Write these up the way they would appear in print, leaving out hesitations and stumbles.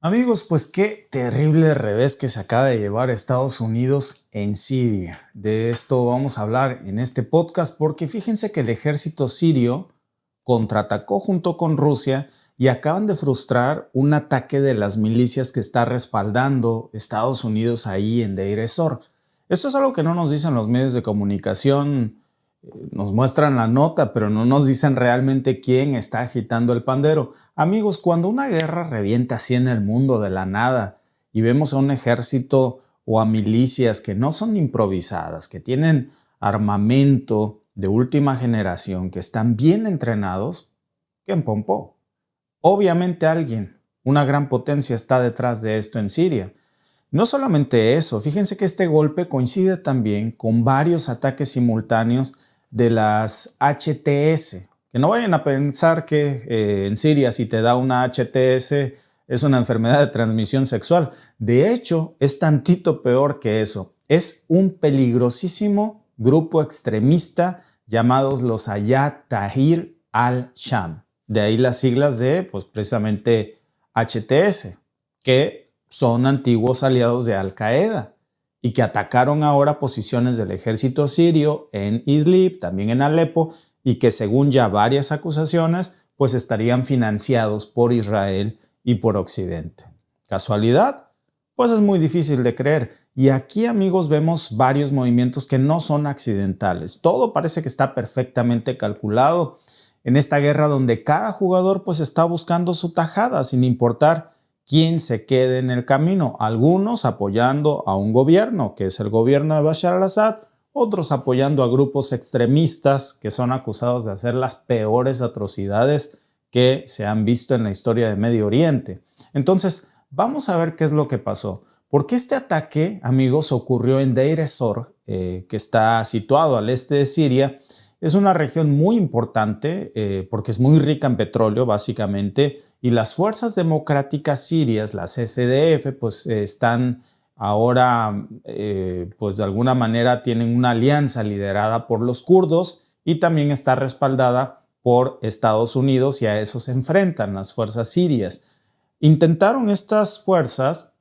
Amigos, pues qué terrible revés que se acaba de llevar Estados Unidos en Siria. De esto vamos a hablar en este podcast porque fíjense que el ejército sirio contraatacó junto con Rusia y acaban de frustrar un ataque de las milicias que está respaldando Estados Unidos ahí en Deir ez-Zor. Esto es algo que no nos dicen los medios de comunicación, nos muestran la nota, pero no nos dicen realmente quién está agitando el pandero. Amigos, cuando una guerra revienta así en el mundo de la nada y vemos a un ejército o a milicias que no son improvisadas, que tienen armamento de última generación, que están bien entrenados, ¿quién pompó? Obviamente alguien, una gran potencia está detrás de esto en Siria. No solamente eso, fíjense que este golpe coincide también con varios ataques simultáneos de las HTS. Que no vayan a pensar que en Siria si te da una HTS es una enfermedad de transmisión sexual. De hecho, es tantito peor que eso. Es un peligrosísimo grupo extremista llamados los Hayat Tahrir al-Sham. De ahí las siglas de, pues precisamente HTS, que son antiguos aliados de Al-Qaeda y que atacaron ahora posiciones del ejército sirio en Idlib, también en Alepo, y que según ya varias acusaciones, pues estarían financiados por Israel y por Occidente. ¿Casualidad? Pues es muy difícil de creer. Y aquí, amigos, vemos varios movimientos que no son accidentales. Todo parece que está perfectamente calculado en esta guerra donde cada jugador pues está buscando su tajada sin importar quién se quede en el camino. Algunos apoyando a un gobierno, que es el gobierno de Bashar al-Assad, otros apoyando a grupos extremistas que son acusados de hacer las peores atrocidades que se han visto en la historia de Medio Oriente. Entonces, vamos a ver qué es lo que pasó. Porque este ataque, amigos, ocurrió en Deir ez-Zor, que está situado al este de Siria. Es una región muy importante porque es muy rica en petróleo, básicamente, y las fuerzas democráticas sirias, las SDF, pues están ahora, pues de alguna manera tienen una alianza liderada por los kurdos y también está respaldada por Estados Unidos y a eso se enfrentan las fuerzas sirias. Intentaron estas fuerzas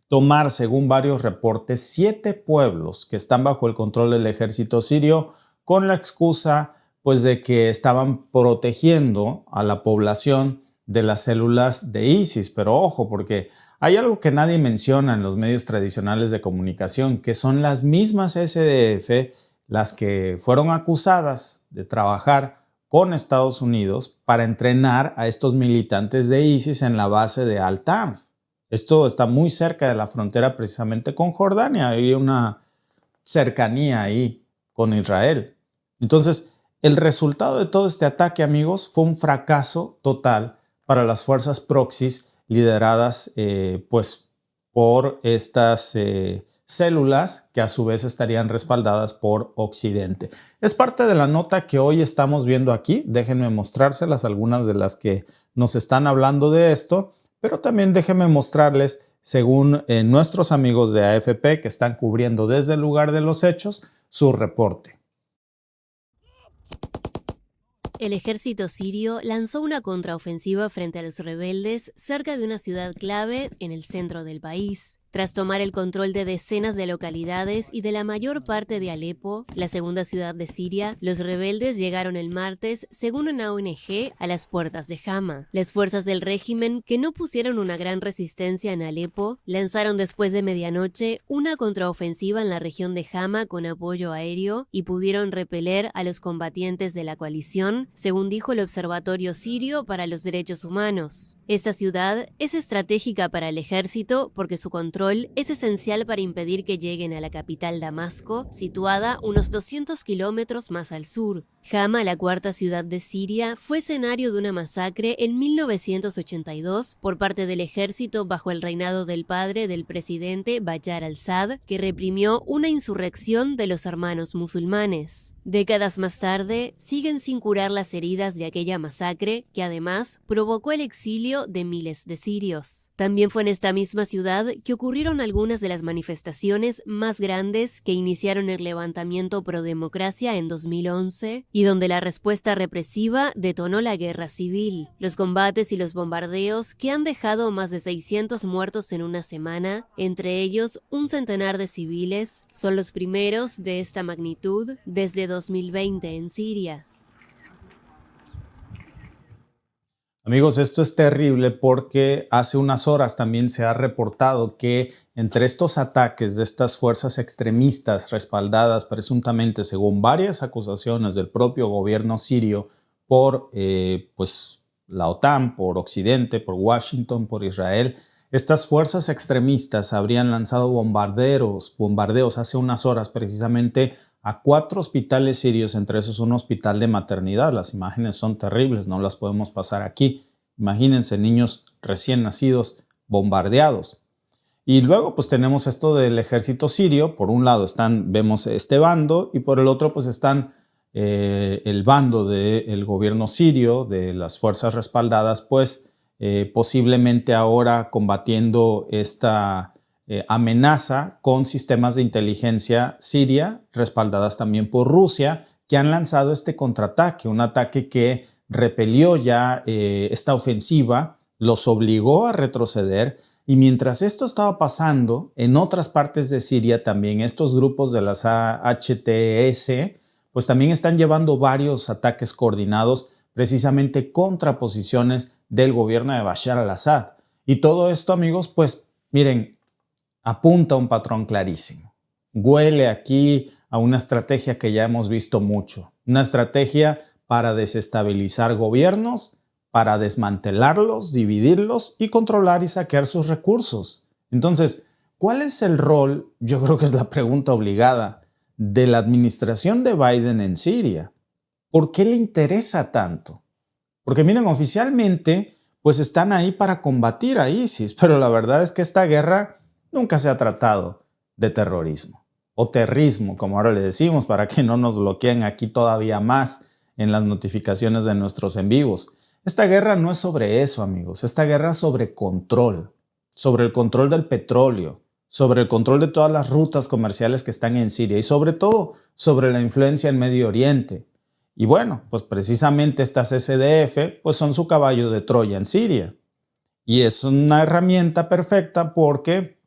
tomar, según varios reportes, 7 pueblos que están bajo el control del ejército sirio con la excusa pues de que estaban protegiendo a la población de las células de ISIS. Pero ojo, porque hay algo que nadie menciona en los medios tradicionales de comunicación, que son las mismas SDF las que fueron acusadas de trabajar con Estados Unidos para entrenar a estos militantes de ISIS en la base de Al-Tanf. Esto está muy cerca de la frontera precisamente con Jordania, hay una cercanía ahí con Israel. Entonces, el resultado de todo este ataque, amigos, fue un fracaso total para las fuerzas proxies lideradas pues, por estas células que a su vez estarían respaldadas por Occidente. Es parte de la nota que hoy estamos viendo aquí. Déjenme mostrárselas, algunas de las que nos están hablando de esto, pero también déjenme mostrarles, según nuestros amigos de AFP que están cubriendo desde el lugar de los hechos, su reporte. El ejército sirio lanzó una contraofensiva frente a los rebeldes cerca de una ciudad clave en el centro del país. Tras tomar el control de decenas de localidades y de la mayor parte de Alepo, la segunda ciudad de Siria, los rebeldes llegaron el martes, según una ONG, a las puertas de Hama. Las fuerzas del régimen, que no pusieron una gran resistencia en Alepo, lanzaron después de medianoche una contraofensiva en la región de Hama con apoyo aéreo y pudieron repeler a los combatientes de la coalición, según dijo el Observatorio Sirio para los Derechos Humanos. Esta ciudad es estratégica para el ejército porque su control es esencial para impedir que lleguen a la capital Damasco, situada unos 200 kilómetros más al sur. Hama, la cuarta ciudad de Siria, fue escenario de una masacre en 1982 por parte del ejército bajo el reinado del padre del presidente Bashar al-Assad, que reprimió una insurrección de los hermanos musulmanes. Décadas más tarde, siguen sin curar las heridas de aquella masacre, que además provocó el exilio de miles de sirios. También fue en esta misma ciudad que ocurrieron algunas de las manifestaciones más grandes que iniciaron el levantamiento pro democracia en 2011, y donde la respuesta represiva detonó la guerra civil. Los combates y los bombardeos, que han dejado más de 600 muertos en una semana, entre ellos un centenar de civiles, son los primeros de esta magnitud desde 2020 en Siria. Amigos, esto es terrible porque hace unas horas también se ha reportado que entre estos ataques de estas fuerzas extremistas respaldadas presuntamente, según varias acusaciones del propio gobierno sirio, por la OTAN, por Occidente, por Washington, por Israel, estas fuerzas extremistas habrían lanzado bombardeos hace unas horas precisamente a 4 hospitales sirios, entre esos un hospital de maternidad. Las imágenes son terribles, no las podemos pasar aquí. Imagínense niños recién nacidos bombardeados. Y luego pues tenemos esto del ejército sirio. Por un lado vemos este bando y por el otro pues están el bando del gobierno sirio, de las fuerzas respaldadas, pues posiblemente ahora combatiendo esta amenaza con sistemas de inteligencia siria, respaldadas también por Rusia, que han lanzado este contraataque, un ataque que repelió ya esta ofensiva, los obligó a retroceder, y mientras esto estaba pasando, en otras partes de Siria también estos grupos de las HTS, pues también están llevando varios ataques coordinados precisamente contra posiciones del gobierno de Bashar al-Assad. Y todo esto, amigos, pues miren, apunta a un patrón clarísimo. Huele aquí a una estrategia que ya hemos visto mucho. Una estrategia para desestabilizar gobiernos, para desmantelarlos, dividirlos y controlar y saquear sus recursos. Entonces, ¿cuál es el rol? Yo creo que es la pregunta obligada de la administración de Biden en Siria. ¿Por qué le interesa tanto? Porque miren, oficialmente, pues están ahí para combatir a ISIS, pero la verdad es que esta guerra nunca se ha tratado de terrorismo o terrismo, como ahora le decimos, para que no nos bloqueen aquí todavía más en las notificaciones de nuestros en vivos. Esta guerra no es sobre eso, amigos. Esta guerra es sobre control, sobre el control del petróleo, sobre el control de todas las rutas comerciales que están en Siria y sobre todo sobre la influencia en Medio Oriente. Y bueno, pues precisamente estas SDF pues son su caballo de Troya en Siria. Y es una herramienta perfecta porque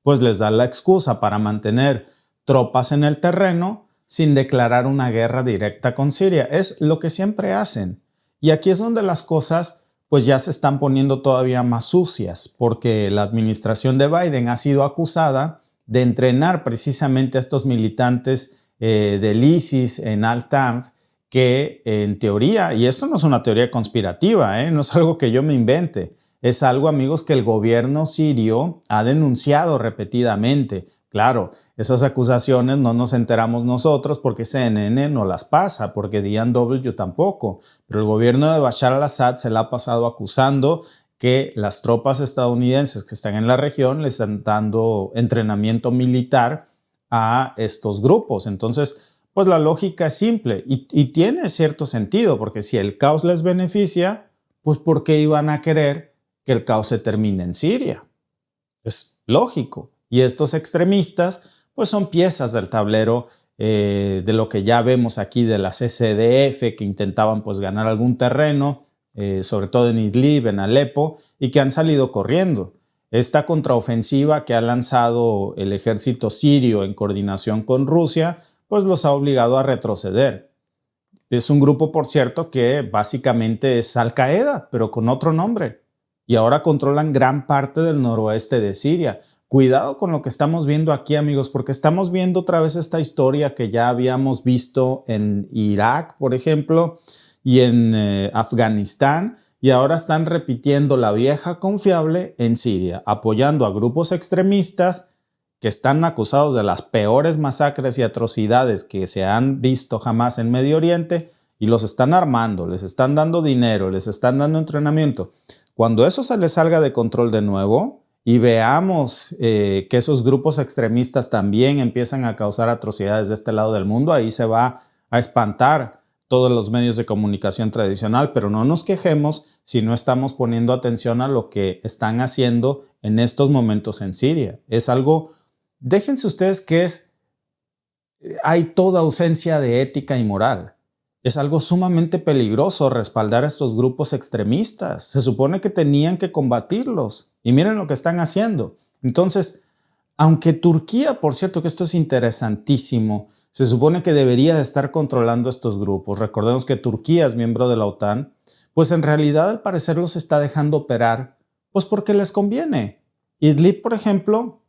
pues les da la excusa para mantener tropas en el terreno sin declarar una guerra directa con Siria. Es lo que siempre hacen. Y aquí es donde las cosas pues ya se están poniendo todavía más sucias, porque la administración de Biden ha sido acusada de entrenar precisamente a estos militantes del ISIS en Al-Tanf, que en teoría, y esto no es una teoría conspirativa, no es algo que yo me invente, es algo, amigos, que el gobierno sirio ha denunciado repetidamente. Claro, esas acusaciones no nos enteramos nosotros porque CNN no las pasa, porque DNW tampoco, pero el gobierno de Bashar al-Assad se la ha pasado acusando que las tropas estadounidenses que están en la región les están dando entrenamiento militar a estos grupos. Entonces, pues la lógica es simple y tiene cierto sentido, porque si el caos les beneficia, pues ¿por qué iban a querer que el caos se termine en Siria? Es lógico. Y estos extremistas, pues son piezas del tablero de lo que ya vemos aquí de las SDF que intentaban pues ganar algún terreno, sobre todo en Idlib, en Alepo, y que han salido corriendo. Esta contraofensiva que ha lanzado el ejército sirio en coordinación con Rusia, pues los ha obligado a retroceder. Es un grupo, por cierto, que básicamente es Al-Qaeda, pero con otro nombre. Y ahora controlan gran parte del noroeste de Siria. Cuidado con lo que estamos viendo aquí, amigos, porque estamos viendo otra vez esta historia que ya habíamos visto en Irak, por ejemplo, y en Afganistán, y ahora están repitiendo la vieja confiable en Siria, apoyando a grupos extremistas que están acusados de las peores masacres y atrocidades que se han visto jamás en Medio Oriente, y los están armando, les están dando dinero, les están dando entrenamiento. Cuando eso se les salga de control de nuevo y veamos que esos grupos extremistas también empiezan a causar atrocidades de este lado del mundo, ahí se va a espantar todos los medios de comunicación tradicional, pero no nos quejemos si no estamos poniendo atención a lo que están haciendo en estos momentos en Siria. Es algo, déjense ustedes que hay toda ausencia de ética y moral. Es algo sumamente peligroso respaldar a estos grupos extremistas. Se supone que tenían que combatirlos. Y miren lo que están haciendo. Entonces, aunque Turquía, por cierto, que esto es interesantísimo, se supone que debería de estar controlando estos grupos. Recordemos que Turquía es miembro de la OTAN, pues en realidad al parecer los está dejando operar, pues porque les conviene. Idlib, por ejemplo,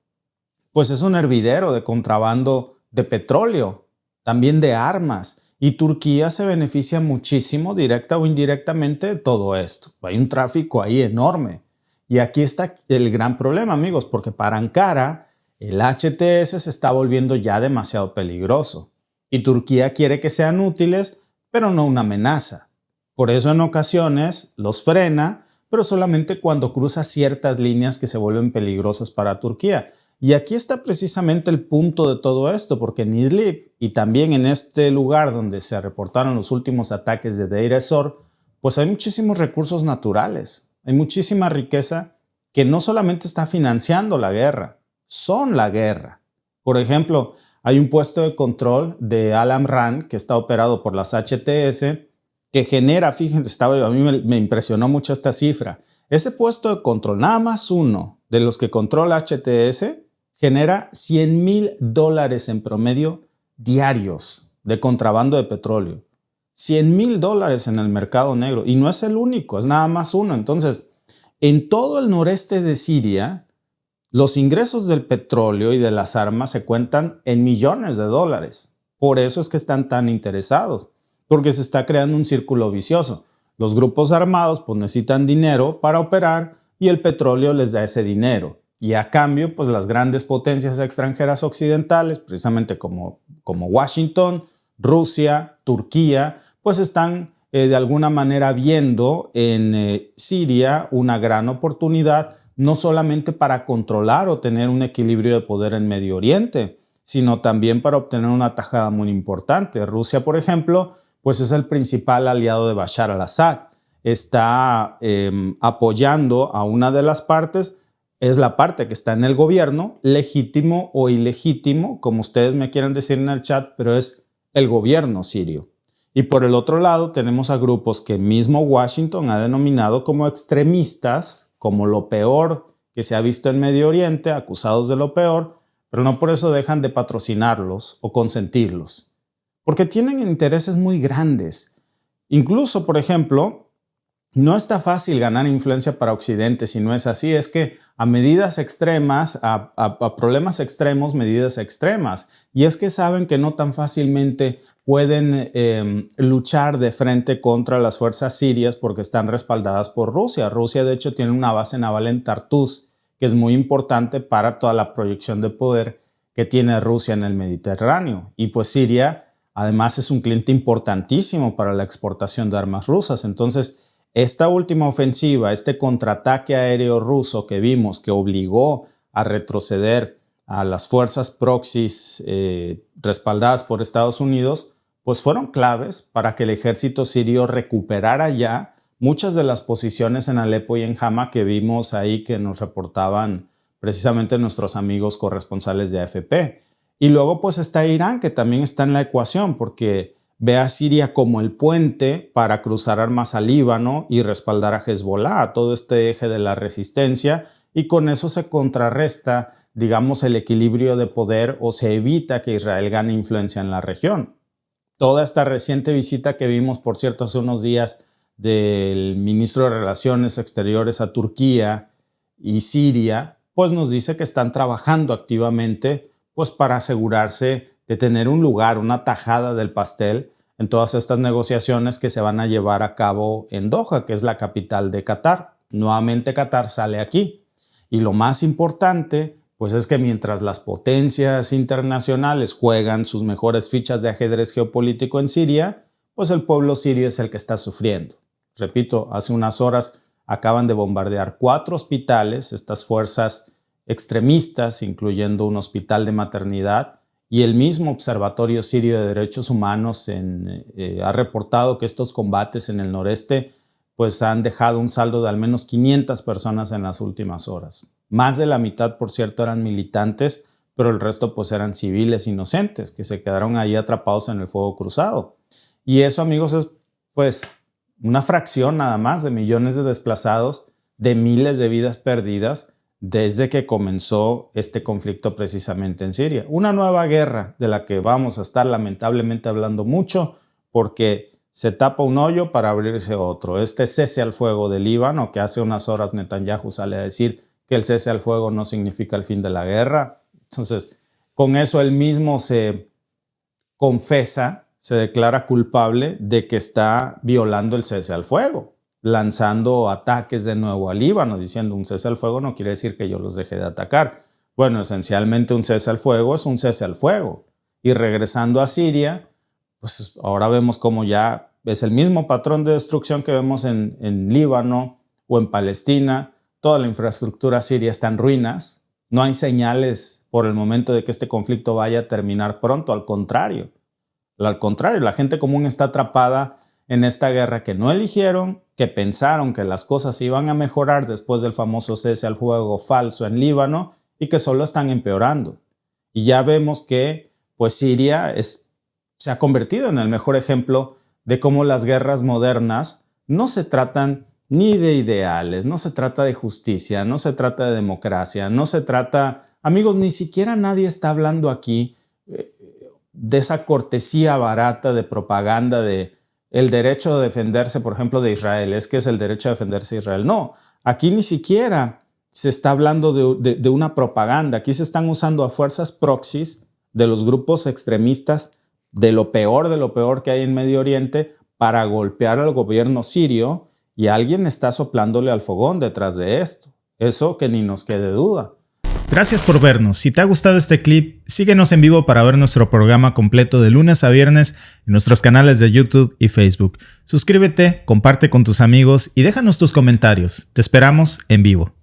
pues es un hervidero de contrabando de petróleo, también de armas. Y Turquía se beneficia muchísimo, directa o indirectamente, de todo esto. Hay un tráfico ahí enorme. Y aquí está el gran problema, amigos, porque para Ankara el HTS se está volviendo ya demasiado peligroso. Y Turquía quiere que sean útiles, pero no una amenaza. Por eso en ocasiones los frena, pero solamente cuando cruza ciertas líneas que se vuelven peligrosas para Turquía. Y aquí está precisamente el punto de todo esto, porque en Idlib y también en este lugar donde se reportaron los últimos ataques de Deir ez-Zor, pues hay muchísimos recursos naturales, hay muchísima riqueza que no solamente está financiando la guerra, son la guerra. Por ejemplo, hay un puesto de control de Al Amran que está operado por las HTS que genera, fíjense, a mí me impresionó mucho esta cifra. Ese puesto de control, nada más uno de los que controla HTS, genera $100,000 en promedio diarios de contrabando de petróleo. $100,000 en el mercado negro. Y no es el único, es nada más uno. Entonces, en todo el noreste de Siria, los ingresos del petróleo y de las armas se cuentan en millones de dólares. Por eso es que están tan interesados, porque se está creando un círculo vicioso. Los grupos armados pues necesitan dinero para operar y el petróleo les da ese dinero. Y a cambio, pues las grandes potencias extranjeras occidentales, precisamente como Washington, Rusia, Turquía, pues están de alguna manera viendo en Siria una gran oportunidad, no solamente para controlar o tener un equilibrio de poder en Medio Oriente, sino también para obtener una tajada muy importante. Rusia, por ejemplo, pues es el principal aliado de Bashar al-Assad. Está apoyando a una de las partes, es la parte que está en el gobierno, legítimo o ilegítimo, como ustedes me quieran decir en el chat, pero es el gobierno sirio. Y por el otro lado tenemos a grupos que mismo Washington ha denominado como extremistas, como lo peor que se ha visto en Medio Oriente, acusados de lo peor, pero no por eso dejan de patrocinarlos o consentirlos, porque tienen intereses muy grandes. Incluso, por ejemplo, no está fácil ganar influencia para Occidente si no es así. Es que a medidas extremas, a problemas extremos, medidas extremas. Y es que saben que no tan fácilmente pueden luchar de frente contra las fuerzas sirias porque están respaldadas por Rusia. Rusia, de hecho, tiene una base naval en Tartus, que es muy importante para toda la proyección de poder que tiene Rusia en el Mediterráneo. Y pues Siria, además, es un cliente importantísimo para la exportación de armas rusas. Entonces, esta última ofensiva, este contraataque aéreo ruso que vimos que obligó a retroceder a las fuerzas proxies respaldadas por Estados Unidos, pues fueron claves para que el ejército sirio recuperara ya muchas de las posiciones en Alepo y en Hama que vimos ahí que nos reportaban precisamente nuestros amigos corresponsales de AFP. Y luego pues está Irán, que también está en la ecuación, porque ve a Siria como el puente para cruzar armas al Líbano y respaldar a Hezbollah, a todo este eje de la resistencia, y con eso se contrarresta, digamos, el equilibrio de poder o se evita que Israel gane influencia en la región. Toda esta reciente visita que vimos, por cierto, hace unos días del ministro de Relaciones Exteriores a Turquía y Siria, pues nos dice que están trabajando activamente pues para asegurarse de tener un lugar, una tajada del pastel en todas estas negociaciones que se van a llevar a cabo en Doha, que es la capital de Qatar. Nuevamente Qatar sale aquí. Y lo más importante, pues es que mientras las potencias internacionales juegan sus mejores fichas de ajedrez geopolítico en Siria, pues el pueblo sirio es el que está sufriendo. Repito, hace unas horas acaban de bombardear 4 hospitales, estas fuerzas extremistas, incluyendo un hospital de maternidad, y el mismo Observatorio Sirio de Derechos Humanos ha reportado que estos combates en el noreste pues han dejado un saldo de al menos 500 personas en las últimas horas. Más de la mitad, por cierto, eran militantes, pero el resto pues eran civiles inocentes que se quedaron ahí atrapados en el fuego cruzado. Y eso, amigos, es pues una fracción nada más de millones de desplazados, de miles de vidas perdidas desde que comenzó este conflicto precisamente en Siria. Una nueva guerra de la que vamos a estar lamentablemente hablando mucho porque se tapa un hoyo para abrirse otro. Este cese al fuego del Líbano, que hace unas horas Netanyahu sale a decir que el cese al fuego no significa el fin de la guerra. Entonces, con eso él mismo se confesa, se declara culpable de que está violando el cese al fuego, lanzando ataques de nuevo al Líbano, diciendo un cese al fuego no quiere decir que yo los deje de atacar. Bueno, esencialmente un cese al fuego es un cese al fuego. Y regresando a Siria, pues ahora vemos como ya es el mismo patrón de destrucción que vemos en Líbano o en Palestina. Toda la infraestructura siria está en ruinas. No hay señales por el momento de que este conflicto vaya a terminar pronto. Al contrario, la gente común está atrapada en esta guerra que no eligieron, que pensaron que las cosas iban a mejorar después del famoso cese al fuego falso en Líbano y que solo están empeorando. Y ya vemos que pues Siria se ha convertido en el mejor ejemplo de cómo las guerras modernas no se tratan ni de ideales, no se trata de justicia, no se trata de democracia, no se trata... Amigos, ni siquiera nadie está hablando aquí de esa cortesía barata de propaganda de el derecho a defenderse, por ejemplo, de Israel. Es que es el derecho a defenderse de Israel. No, aquí ni siquiera se está hablando de una propaganda. Aquí se están usando a fuerzas proxies de los grupos extremistas de lo peor que hay en Medio Oriente para golpear al gobierno sirio, y alguien está soplándole al fogón detrás de esto. Eso que ni nos quede duda. Gracias por vernos. Si te ha gustado este clip, síguenos en vivo para ver nuestro programa completo de lunes a viernes en nuestros canales de YouTube y Facebook. Suscríbete, comparte con tus amigos y déjanos tus comentarios. Te esperamos en vivo.